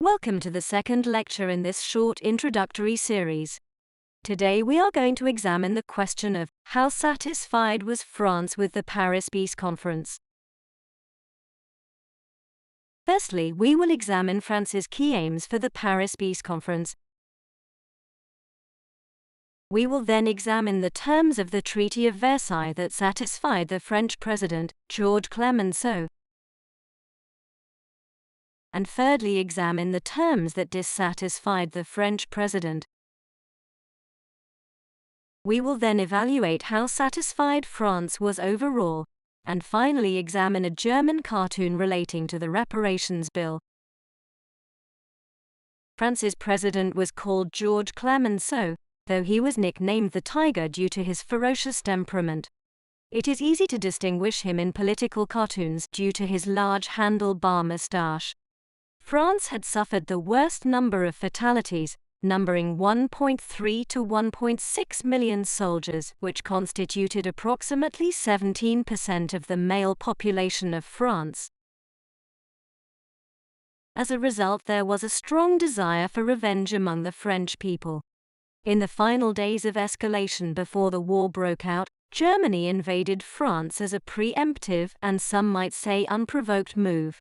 Welcome to the second lecture in this short introductory series. Today we are going to examine the question of how satisfied was France with the Paris Peace Conference. Firstly, we will examine France's key aims for the Paris Peace Conference. We will then examine the terms of the Treaty of Versailles that satisfied the French President, Georges Clemenceau. And thirdly, examine the terms that dissatisfied the French President. We will then evaluate how satisfied France was overall, and finally examine a German cartoon relating to the reparations bill. France's president was called Georges Clemenceau, though he was nicknamed the Tiger due to his ferocious temperament. It is easy to distinguish him in political cartoons due to his large handlebar moustache. France had suffered the worst number of fatalities, numbering 1.3 to 1.6 million soldiers, which constituted approximately 17% of the male population of France. As a result, there was a strong desire for revenge among the French people. In the final days of escalation before the war broke out, Germany invaded France as a preemptive and some might say unprovoked move.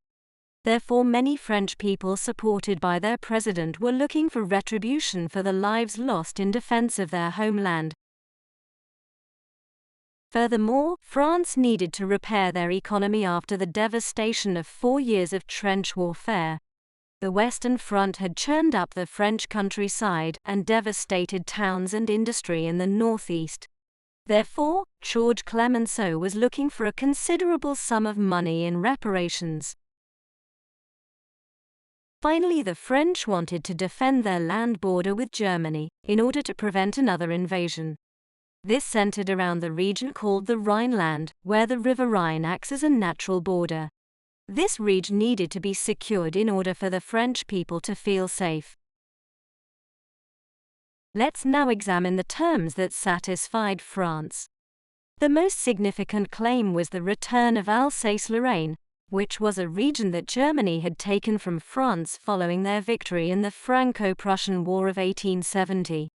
Therefore, many French people supported by their president were looking for retribution for the lives lost in defense of their homeland. Furthermore, France needed to repair their economy after the devastation of 4 years of trench warfare. The Western Front had churned up the French countryside and devastated towns and industry in the northeast. Therefore, Georges Clemenceau was looking for a considerable sum of money in reparations. Finally, the French wanted to defend their land border with Germany in order to prevent another invasion. This centered around the region called the Rhineland, where the River Rhine acts as a natural border. This region needed to be secured in order for the French people to feel safe. Let's now examine the terms that satisfied France. The most significant claim was the return of Alsace-Lorraine, which was a region that Germany had taken from France following their victory in the Franco-Prussian War of 1870.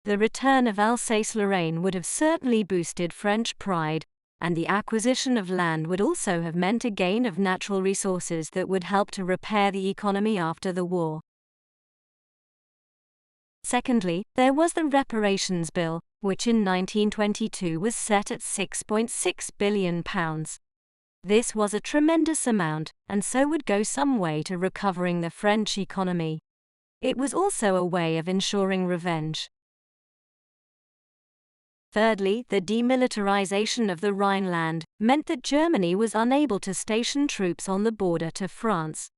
The return of Alsace-Lorraine would have certainly boosted French pride, and the acquisition of land would also have meant a gain of natural resources that would help to repair the economy after the war. Secondly, there was the reparations bill, which in 1922 was set at £6.6 billion. This was a tremendous amount, and so would go some way to recovering the French economy. It was also a way of ensuring revenge. Thirdly, the demilitarization of the Rhineland meant that Germany was unable to station troops on the border to France.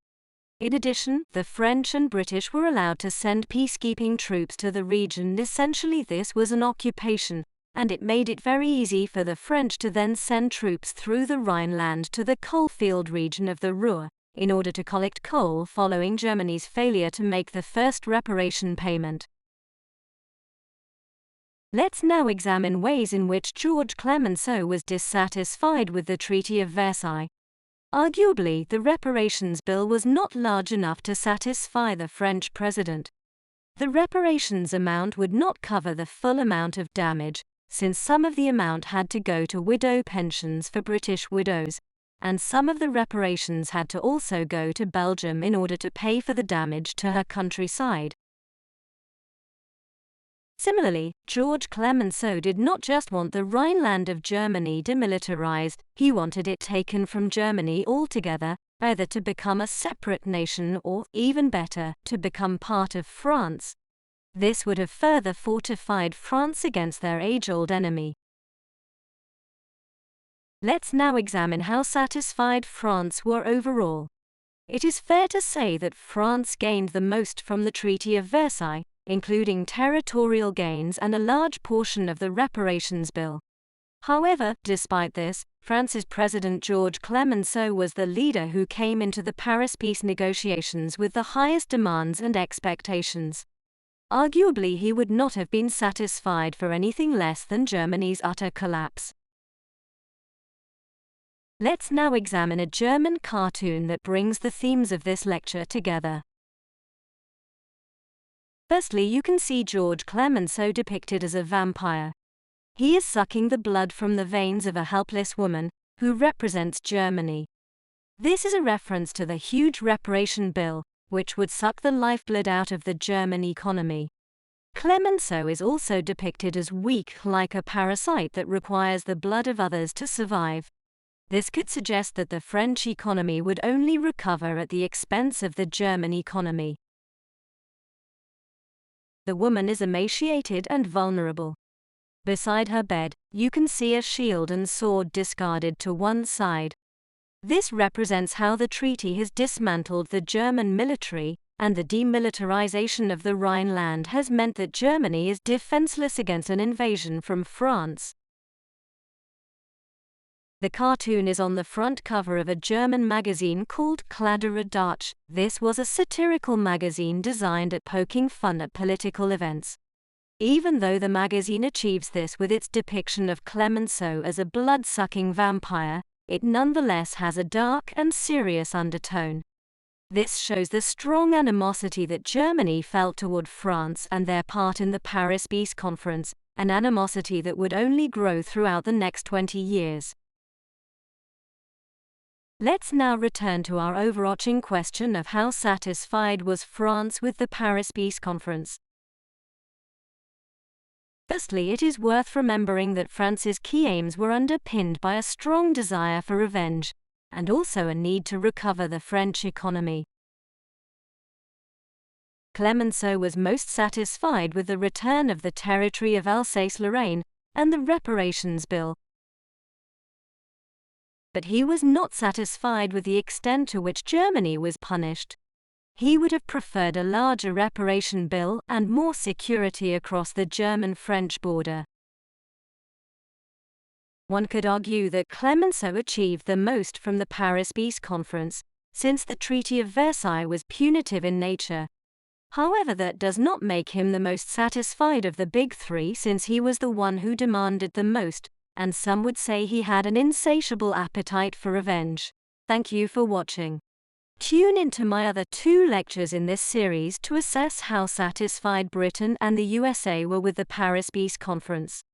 In addition, the French and British were allowed to send peacekeeping troops to the region. Essentially, this was an occupation, and it made it very easy for the French to then send troops through the Rhineland to the coalfield region of the Ruhr, in order to collect coal following Germany's failure to make the first reparation payment. Let's now examine ways in which Georges Clemenceau was dissatisfied with the Treaty of Versailles. Arguably, the reparations bill was not large enough to satisfy the French president. The reparations amount would not cover the full amount of damage, since some of the amount had to go to widow pensions for British widows, and some of the reparations had to also go to Belgium in order to pay for the damage to her countryside. Similarly, Georges Clemenceau did not just want the Rhineland of Germany demilitarized, he wanted it taken from Germany altogether, either to become a separate nation or, even better, to become part of France. This would have further fortified France against their age-old enemy. Let's now examine how satisfied France were overall. It is fair to say that France gained the most from the Treaty of Versailles, including territorial gains and a large portion of the reparations bill. However, despite this, France's President Georges Clemenceau was the leader who came into the Paris peace negotiations with the highest demands and expectations. Arguably, he would not have been satisfied for anything less than Germany's utter collapse. Let's now examine a German cartoon that brings the themes of this lecture together. Firstly, you can see George Clemenceau depicted as a vampire. He is sucking the blood from the veins of a helpless woman, who represents Germany. This is a reference to the huge reparation bill, which would suck the lifeblood out of the German economy. Clemenceau is also depicted as weak, like a parasite that requires the blood of others to survive. This could suggest that the French economy would only recover at the expense of the German economy. The woman is emaciated and vulnerable. Beside her bed, you can see a shield and sword discarded to one side. This represents how the treaty has dismantled the German military, and the demilitarization of the Rhineland has meant that Germany is defenseless against an invasion from France. The cartoon is on the front cover of a German magazine called Kladderadatsch. This was a satirical magazine designed at poking fun at political events. Even though the magazine achieves this with its depiction of Clemenceau as a blood-sucking vampire, it nonetheless has a dark and serious undertone. This shows the strong animosity that Germany felt toward France and their part in the Paris Peace Conference, an animosity that would only grow throughout the next 20 years. Let's now return to our overarching question of how satisfied was France with the Paris Peace Conference. Firstly, it is worth remembering that France's key aims were underpinned by a strong desire for revenge, and also a need to recover the French economy. Clemenceau was most satisfied with the return of the territory of Alsace-Lorraine and the reparations bill. But he was not satisfied with the extent to which Germany was punished. He would have preferred a larger reparation bill and more security across the German-French border. One could argue that Clemenceau achieved the most from the Paris Peace Conference, since the Treaty of Versailles was punitive in nature. However, that does not make him the most satisfied of the big three, since he was the one who demanded the most, and some would say he had an insatiable appetite for revenge. Thank you for watching. Tune into my other 2 lectures in this series to assess how satisfied Britain and the USA were with the Paris Peace Conference.